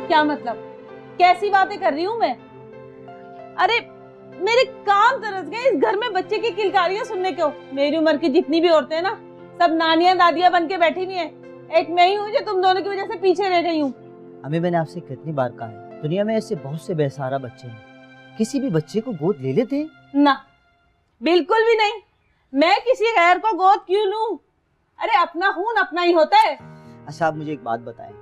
क्या मतलब? कैसी बातें कर रही हूँ मैं? अरे मेरे कान तरस गए इस घर में बच्चे की किलकारियां सुनने को। मेरी उम्र की जितनी भी औरतें हैं ना, सब नानियां दादियां बन के बैठी हुई हैं। एक मैं ही हूँ जो तुम दोनों की वजह से पीछे रह गई हूँ। अम्मी मैंने आपसे कितनी बार कहा है, दुनिया में ऐसे बहुत से बेसहारा बच्चे हैं, किसी भी बच्चे को गोद ले लेते हैं। ना, बिल्कुल भी नहीं। मैं किसी गैर को गोद क्यों लूं? अरे अपना खून अपना ही होता है। अच्छा आप मुझे एक बात बताएं,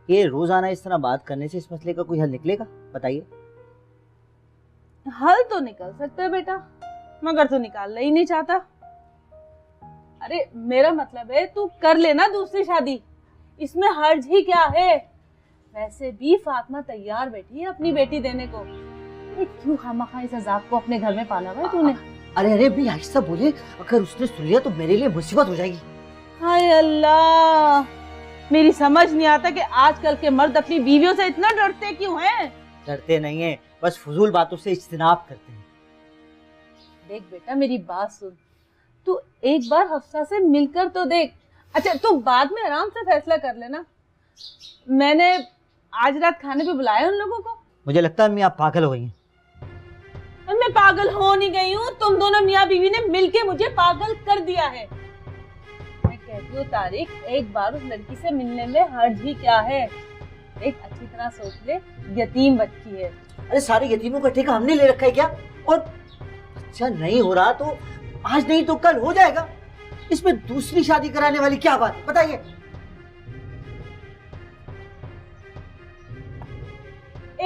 ये रोजाना इस तरह बात करने से इस मसले का कोई हल निकलेगा? बताइए। हल तो निकल सकता है बेटा, मगर तू निकालना ही नहीं चाहता। अरे मेरा मतलब है तू कर लेना दूसरी शादी, इसमें हर्ज ही क्या है? वैसे भी फातिमा तैयार बैठी है अपनी बेटी देने को। क्यों खामखा इस अजाब को अपने घर में पाला हुआ है तूने? अरे अरे भी आहिस्ता बोले, अगर उसने सुन लिया तो मेरे लिए मुसीबत हो जाएगी। हाय अल्लाह, मेरी समझ नहीं आता कि आजकल के मर्द अपनी बीवियों से इतना डरते क्यों हैं? डरते नहीं है, बस फजूल बातों से इज्तिनाब करते हैं। देख बेटा मेरी बात सुन, तू एक बार हफ्सा से मिलकर तो देख। अच्छा तू बाद में आराम से फैसला कर लेना। मैंने आज रात खाने पे बुलाया उन लोगों को। मुझे लगता है अम्मी आप पागल हो गई हैं। मैं पागल हो नहीं गई हूँ, तुम दोनों मियाँ बीवी ने मिलके मुझे पागल कर दिया है। मैं कहती हूँ तारिक, एक बार उस लड़की से मिलने में हर्ज ही क्या है? एक अच्छी तरह सोच ले, यतीम बच्ची है। अरे सारे यतीमों का ठेका हमने ले रखा है क्या? और अच्छा नहीं हो रहा तो आज नहीं तो कल हो जाएगा, इसमें दूसरी शादी कराने वाली क्या बात है? बताइए।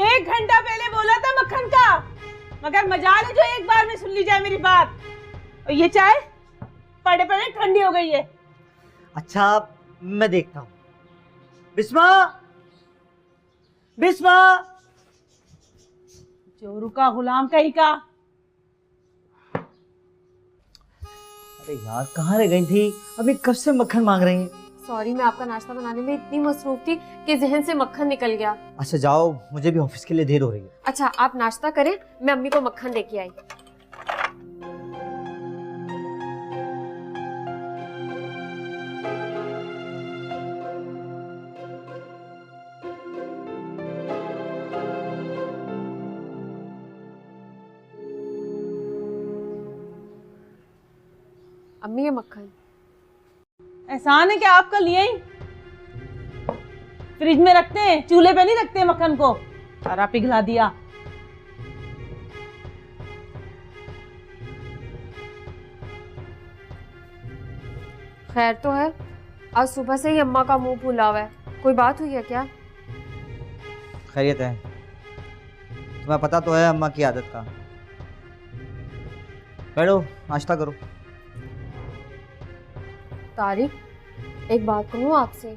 एक घंटा पहले बोला था मक्खन का, मगर मजाल है जो एक बार में सुन ली जाए मेरी बात। और ये चाय पड़े पड़े ठंडी हो गई है। अच्छा मैं देखता हूँ। बिस्मा, बिस्मा। चोरू का गुलाम कहीं का। अरे यार कहाँ रह गई थी? अभी कब से मक्खन मांग रही हैं? सॉरी, मैं आपका नाश्ता बनाने में इतनी मसरूफ थी कि जहन से मक्खन निकल गया। अच्छा जाओ, मुझे भी ऑफिस के लिए देर हो रही है। अच्छा आप नाश्ता करें, मैं अम्मी को मक्खन लेके आई। अम्मी ये मक्खन। एहसान है कि आपका लिए ही फ्रिज में रखते हैं, चूल्हे पे नहीं रखते मक्खन को। सारा पिघला दिया। खैर तो है, आज सुबह से ही अम्मा का मुंह फूला हुआ है। कोई बात हुई है क्या? खैरियत है? तुम्हें पता तो है अम्मा की आदत का। बैठो नाश्ता करो। तारिक, एक बात कहूँ आपसे।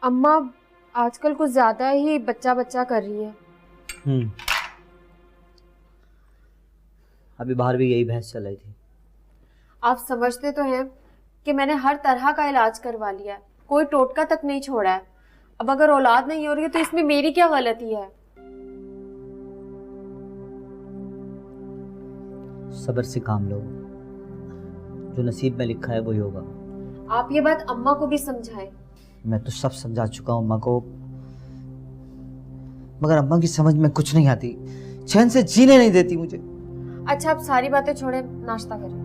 अम्मा आजकल कुछ ज्यादा ही बच्चा बच्चा कर रही है। अभी बाहर भी यही बहस चल रही थी। आप समझते तो हैं कि मैंने हर तरह का इलाज करवा लिया है, कोई टोटका तक नहीं छोड़ा है। अब अगर औलाद नहीं हो रही है तो इसमें मेरी क्या गलती है? सब्र से काम लो, जो नसीब में लिखा है वही होगा। आप ये बात अम्मा को भी समझाएं। मैं तो सब समझा चुका हूँ अम्मा को, मगर अम्मा की समझ में कुछ नहीं आती, चैन से जीने नहीं देती मुझे। अच्छा आप सारी बातें छोड़ें, नाश्ता करें।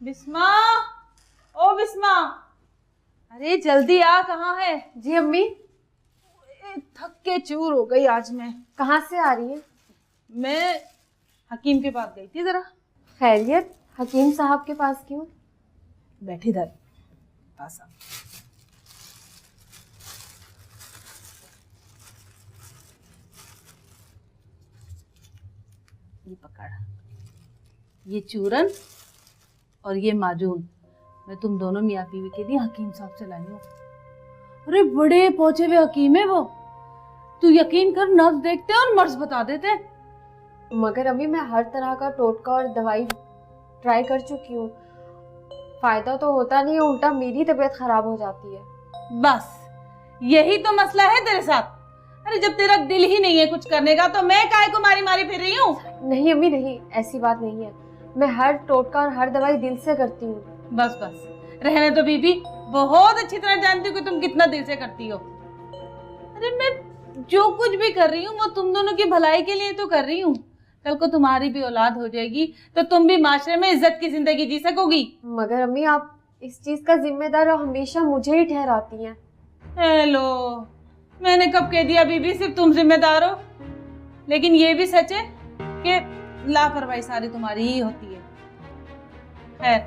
बिस्मा, ओ बिस्मा, अरे जल्दी आ। कहाँ है? जी अम्मी। थक के चूर हो गई आज मैं। कहाँ से आ रही है? मैं हकीम के पास गई थी जरा। खैरियत? हकीम साहब के पास क्यों? बैठी दर पास आ। ये पकड़, ये चूरन और ये माजून मैं तुम दोनों मियाँ बीवी के लिए हकीम साहब से लाई हूँ। अरे बड़े पहुंचे हुए हकीम है वो, तू यकीन कर नब्ज देखते और मर्ज बता देते। मगर अम्मी मैं हर तरह का टोटका और दवाई ट्राई कर चुकी हूँ, फायदा तो होता नहीं है, उल्टा मेरी तबीयत खराब हो जाती है। बस यही तो मसला है तेरे साथ। अरे जब तेरा दिल ही नहीं है कुछ करने का तो मैं काहे को मारी मारी फिर रही हूँ। नहीं अम्मी नहीं, ऐसी बात नहीं है। मैं हर टोटका और हर दवाई दिल से करती हूँ। बस बस रहने तो बीबी, बहुत अच्छी तरह जानती हूँ कि तुम कितना दिल से करती हो। अरे मैं जो कुछ भी कर रही हूँ वो तुम दोनों की भलाई के लिए तो कर रही हूँ। कल को तुम्हारी भी औलाद हो जाएगी तो तुम भी माशरे में इज्जत की जिंदगी जी सकोगी। मगर अम्मी आप इस चीज का जिम्मेदार हमेशा मुझे ही ठहराती हैं। हेलो, मैंने कब कह दिया बीबी सिर्फ तुम जिम्मेदार हो। लेकिन ये भी सच है कि लापरवाही सारी तुम्हारी ही होती है। खैर,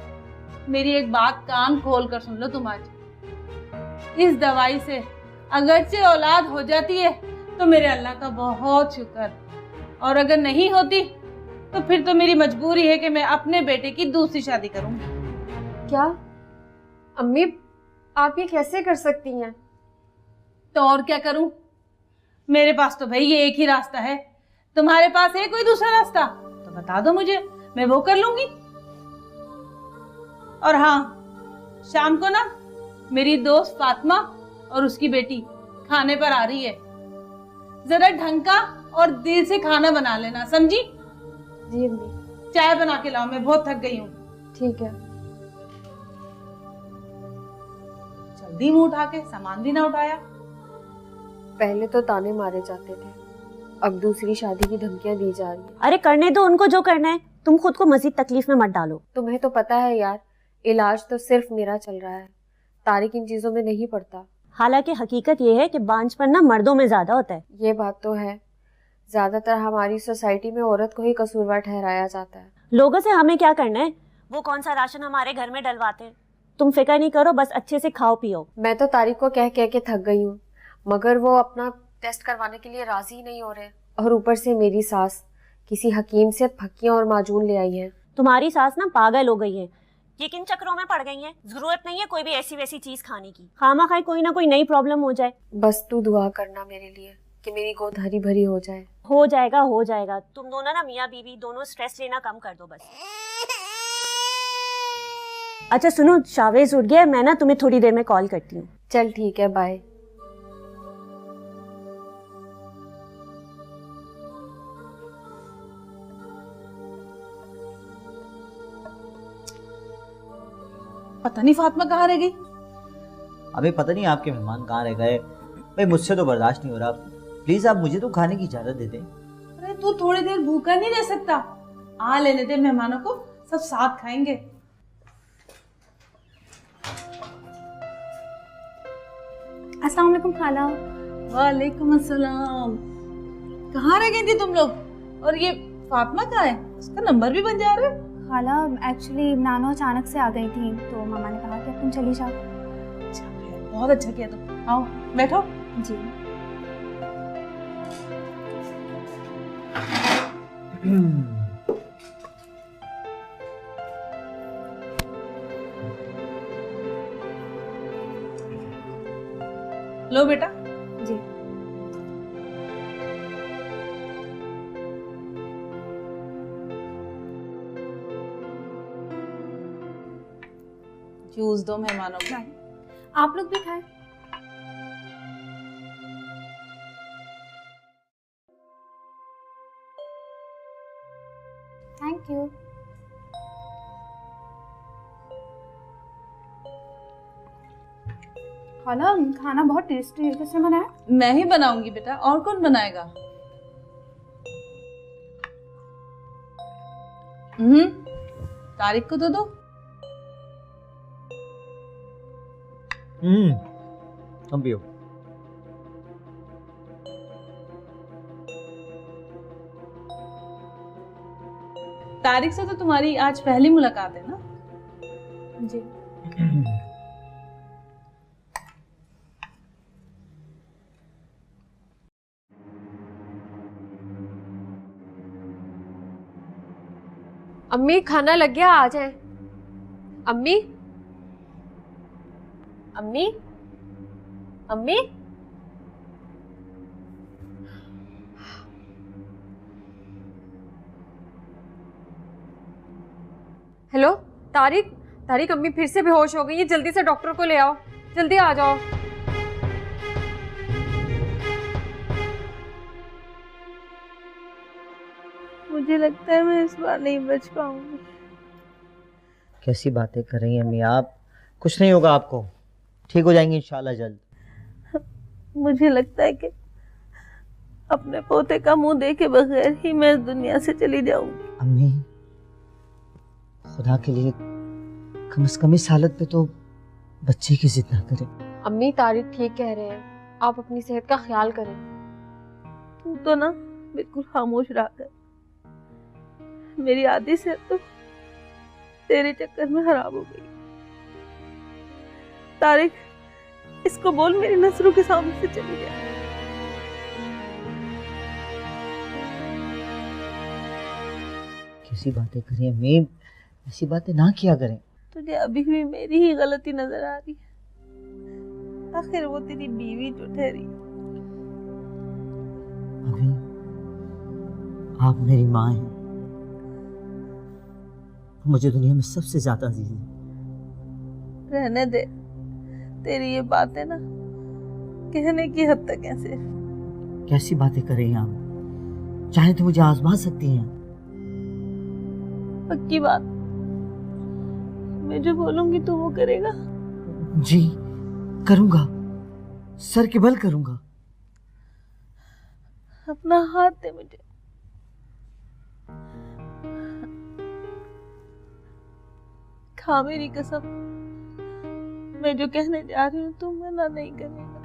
मेरी एक बात कान खोल कर सुन लो तुम आज। इस दवाई से अगरचे औलाद हो जाती है तो मेरे अल्लाह का बहुत शुक्र, और अगर नहीं होती तो फिर तो मेरी मजबूरी है कि मैं अपने बेटे की दूसरी शादी करूंगी। क्या अम्मी आप ये कैसे कर सकती हैं? तो और क्या करूं? मेरे पास तो भाई ये एक ही रास्ता है। तुम्हारे पास है कोई दूसरा रास्ता तो बता दो मुझे, मैं वो कर लूंगी। और हाँ, शाम को ना मेरी दोस्त फातिमा और उसकी बेटी खाने पर आ रही है। जरा ढंग का और दिल से खाना बना लेना, समझी? जी अम्मी। चाय बना के लाओ, मैं बहुत थक गई हूँ। ठीक है। जल्दी मुंह उठा के सामान भी ना उठाया। पहले तो ताने मारे जाते थे, अब दूसरी शादी की धमकियां दी जा रही है। अरे करने दो उनको जो करना है, तुम खुद को मजीद तकलीफ में मत डालो। तुम्हें तो पता है यार, इलाज तो सिर्फ मेरा चल रहा है, तारिक इन चीजों में नहीं पड़ता। हालांकि हकीकत ये है कि बांझपन ना मर्दों में ज्यादा होता है। ये बात तो है, ज्यादातर हमारी सोसाइटी में औरत को ही कसूरवार ठहराया जाता है। लोगों से हमें क्या करना है, वो कौन सा राशन हमारे घर में डलवाते हैं। तुम फिक्र नहीं करो, बस अच्छे से खाओ पियो। मैं तो तारिक को कह कह के थक गई हूँ, मगर वो अपना टेस्ट करवाने के लिए राजी नहीं हो रहे। और ऊपर से मेरी सास किसी हकीम से फक्कियां और माजून ले आई है। तुम्हारी सास ना पागल हो गई है, ये किन चक्रों में पड़ गई है। जरूरत नहीं है कोई भी ऐसी वैसी चीज खाने की, खामा खाए कोई ना कोई नई प्रॉब्लम हो जाए। बस तू दुआ करना मेरे लिए कि मेरी गोद हरी भरी हो जाए। हो जाएगा हो जाएगा। तुम दोनों ना मियाँ बीवी दोनों स्ट्रेस लेना कम कर दो बस। अच्छा सुनो, शावेज उठ गया, मैं ना तुम्हें थोड़ी देर में कॉल करती हूँ। चल ठीक है, बाय। पता नहीं फातिमा कहाँ रह गई। अबे पता नहीं आपके मेहमान कहाँ रह गए। भाई मुझसे तो बर्दाश्त नहीं हो रहा, प्लीज आप मुझे तो खाने की इजाजत दे दें। अरे तू थोड़ी देर भूखा नहीं रह सकता? आ लेने दे मेहमानों को, सब साथ खाएंगे। अस्सलाम वालेकुम खाला। वालेकुम अस्सलाम। कहाँ रह गई थी तुम लोग? और ये फातिमा कहाँ है? उसका नंबर भी बन जा रहा है। खाला एक्चुअली नानो अचानक से आ गई थी तो मामा ने कहा कि अब तुम चली जाओ। अच्छा, बहुत अच्छा किया तुम। आओ बैठो। जी। लो बेटा। जी। जूस दो मेहमानों को। आप लोग भी खाएं। Thank you. खाला खाना बहुत टेस्टी है, किसने बनाया? मैं ही बनाऊंगी बेटा, और कौन बनाएगा? तारिक को तो दो। तुम पियो। तारिक से तो तुम्हारी आज पहली मुलाकात है ना? जी। अम्मी खाना लग गया, आ जाए। अम्मी अम्मी अम्मी हेलो तारिक, तारिक, अम्मी फिर से बेहोश हो गई है, जल्दी से डॉक्टर को ले आओ, जल्दी आ जाओ। मुझे लगता है मैं इस बार नहीं बच पाऊंगी। कैसी बातें कर रही हैं अम्मी आप? कुछ नहीं होगा आपको, ठीक हो जाएंगी इंशाल्लाह जल्द। मुझे लगता है कि अपने पोते का मुंह देखे बगैर ही मैं इस दुनिया से चली जाऊंगी। अम्मी, खुदा के लिए कम से कम इस हालत पे तो बच्चे की जिद ना करें। अम्मी, तारिक ठीक कह रहे हैं, आप अपनी सेहत का ख्याल करें। तू तो ना बिल्कुल खामोश रहा कर। मेरी आधी सेहत तो तेरे चक्कर में खराब हो गई। तारिक, इसको बोल मेरी नजरों के सामने से चली जाए। कैसी बातें करें अम्मी, ऐसी बातें ना किया करें। तुझे अभी भी मेरी ही गलती नजर आ रही है। आखिर वो तेरी बीवी जो ठहरी। अम्मी, आप मेरी माँ हैं, मुझे दुनिया में सबसे ज्यादा अजीज है। रहने दे, तेरी ये बातें ना कहने की हद तक है सिर्फ। कैसी बातें कर रही हैं आप? चाहे तो मुझे आजमा सकती हैं। पक्की बात, मैं जो बोलूंगी तो वो करेगा। जी करूंगा, सर के बल करूंगा। अपना हाथ दे मुझे। खा मेरी कसम, मैं जो कहने जा रही हूँ तू मना नहीं करेगा।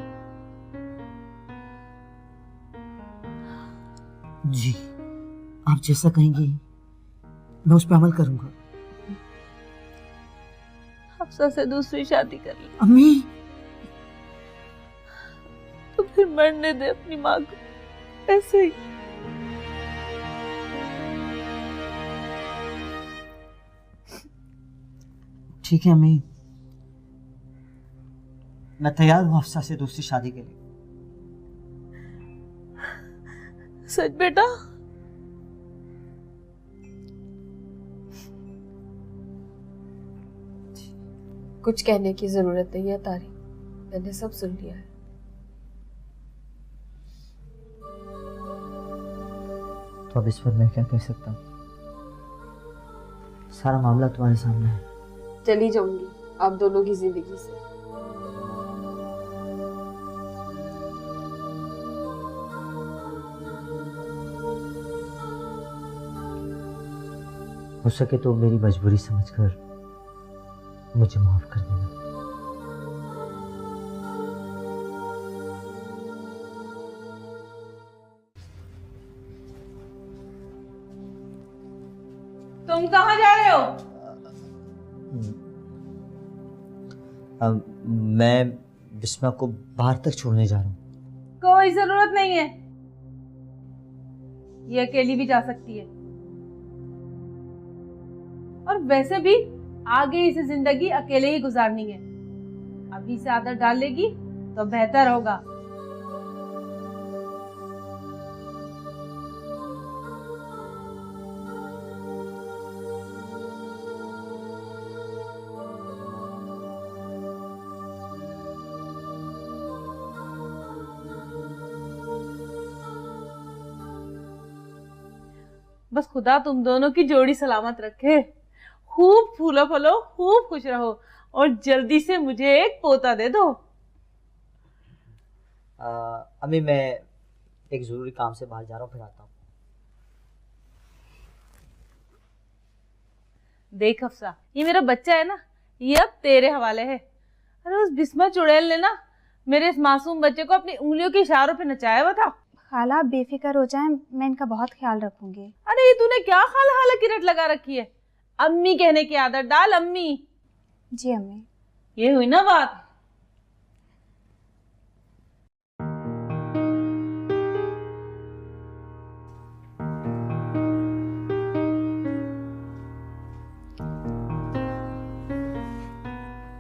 जी, आप जैसा कहेंगी मैं उस पर अमल करूंगा। हफ्सा से दूसरी शादी कर ली अम्मी, तो फिर मरने दे अपनी माँ को ऐसे ही। ठीक है अम्मी, मैं तैयार हूँ हफ्सा से दूसरी शादी के लिए। सच बेटा? कुछ कहने की जरूरत नहीं है तारिक, मैंने सब सुन लिया है। तो अब इस पर मैं क्या कह सकता हूँ? सारा मामला तुम्हारे सामने है। चली जाऊंगी आप दोनों की जिंदगी से। हो सके तो मेरी मजबूरी समझकर मुझे माफ कर देना। तुम कहाँ जा रहे हो? मैं बिस्मा को बाहर तक छोड़ने जा रहा हूँ। कोई जरूरत नहीं है, ये अकेली भी जा सकती है। और वैसे भी आगे इसे जिंदगी अकेले ही गुजारनी है। अभी से आदत डाल लेगी तो बेहतर होगा। बस खुदा तुम दोनों की जोड़ी सलामत रखे। खूब फूलो फलो, खूब खुश रहो और जल्दी से मुझे एक पोता दे दो। अम्मी, मैं एक जरूरी काम से बाहर जा रहा हूँ, फिर आता हूँ। देख हफ्सा, ये मेरा बच्चा है ना, ये अब तेरे हवाले है। अरे उस बिस्मा चुड़ैल ने ना मेरे इस मासूम बच्चे को अपनी उंगलियों के इशारों पे नचाया हुआ था। खाला आप बेफिक्र हो जाएं, मैं इनका बहुत ख्याल रखूंगी। अरे ये तूने क्या खाला खाला की रट लगा रखी है? अम्मी कहने की आदत डाल, अम्मी। जी अम्मी। ये हुई ना बात।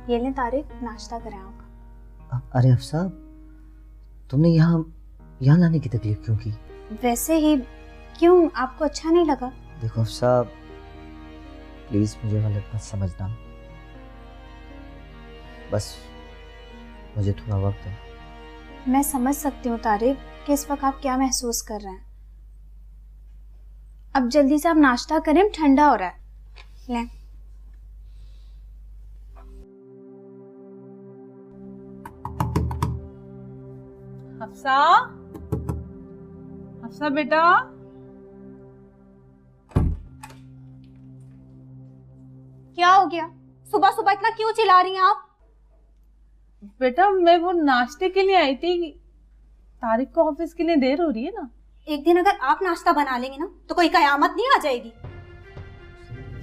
ये लें तारिक, नाश्ता करें आप। अरे अफसा, तुमने यहाँ लाने की तकलीफ क्यों की? वैसे ही। क्यों, आपको अच्छा नहीं लगा? देखो अफसा, प्लीज मुझे गलत मत समझना। बस मुझे थोड़ा वक्त है। मैं समझ सकती हूँ तारिक कि इस वक्त आप क्या महसूस कर रहे हैं। अब जल्दी से आप नाश्ता करें, ठंडा हो रहा है। लें। हफ्सा, हफ्सा बेटा, क्या हो गया? सुबह सुबह इतना क्यों चिल्ला रही हैं आप? बेटा मैं वो नाश्ते के लिए आई थी, तारिक को ऑफिस के लिए देर हो रही है ना। एक दिन अगर आप नाश्ता बना लेंगे ना तो कोई कयामत नहीं आ जाएगी।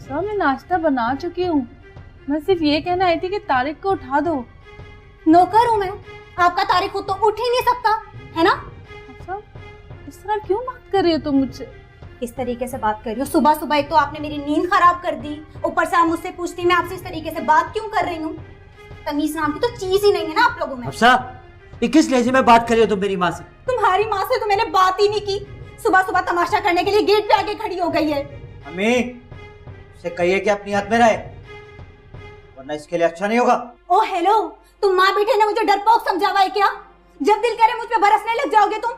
सर मैं नाश्ता बना चुकी हूँ, मैं सिर्फ ये कहना आई थी कि तारिक को उठा दो। नौकर हूँ मैं, आपका तारिक खुद तो उठ ही नहीं सकता है ना। अच्छा, इस तरह क्यों बात कर रही हो तुम मुझसे? इस तरीके से बात कर रही हो? सुबह सुबह एक तो आपने मेरी नींद खराब कर दी, ऊपर से आप मुझसे पूछती मैं आपसे इस तरीके से बात क्यों कर रही हूँ। तमीज नाम की तो चीज ही नहीं है ना आप लोगों में। हफ्सा, ये किस लहजे में बात कर रही हो तुम मेरी माँ से? तुम्हारी माँ से तो मैंने बात ही नहीं की, सुबह सुबह तमाशा करने के लिए गेट पे आके खड़ी हो गई है। अम्मी, उसे कहिए कि अपनी हाथ में रहे, वरना इसके लिए अच्छा नहीं होगा। ओ हेलो, तुम माँ बेटे ने मुझे डरपोक समझा हुआ है क्या? जब दिल करे मुझ पे बरसने लग जाओगे तुम।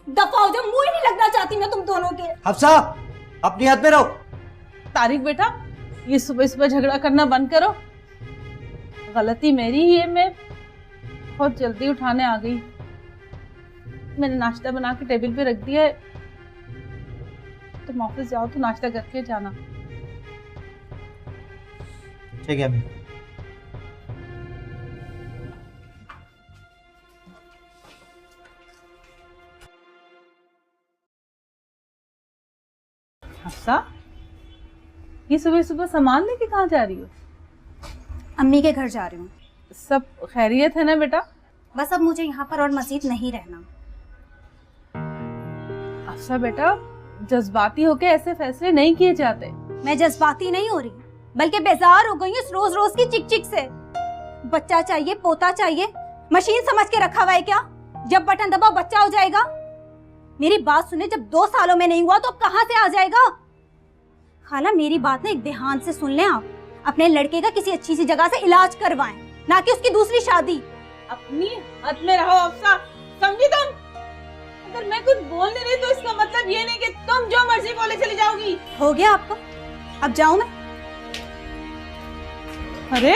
दफा हो जाओ, मुंह ही नहीं लगना चाहती मैं तुम दोनों के। हफ्सा, अपनी हाथ में रहो। तारिक बेटा, ये सुबह सुबह झगड़ा करना बंद करो। गलती मेरी ही है, मैं बहुत जल्दी उठाने आ गई। मैंने नाश्ता बना के टेबल पे रख दिया है, तुम ऑफिस जाओ तो नाश्ता करके जाना। ठीक है अम्मी। हफ्सा, ये सुबह सुबह सामान लेके कहाँ जा रही हो? अम्मी के घर जा रही हूँ। सब खैरियत है ना बेटा? बस अब मुझे यहाँ पर और मजीद नहीं रहना। हफ्सा बेटा, जज्बाती होके ऐसे फैसले नहीं किए जाते। मैं जज्बाती नहीं हो रही, बल्कि बेजार हो गई हूँ इस रोज रोज की चिक चिक से। बच्चा चाहिए, पोता चाहिए, मशीन समझ के रखा हुआ है क्या? जब बटन दबाओ बच्चा हो जाएगा। मेरी बात सुने, जब 2 सालों में नहीं हुआ तो कहाँ से आ जाएगा? खाला मेरी बात ना एक ध्यान से सुन लें आप। अपने लड़के का किसी अच्छी सी जगह से इलाज करवाएं, ना कि उसकी दूसरी शादी। अपनी हद में रहो हफ्सा, समझी तुम? अगर मैं कुछ बोल नहीं रही तो इसका मतलब ये नहीं कि तुम जो मर्जी बोले चली जाओगी। हो गया आपको? अब जाऊं मैं? अरे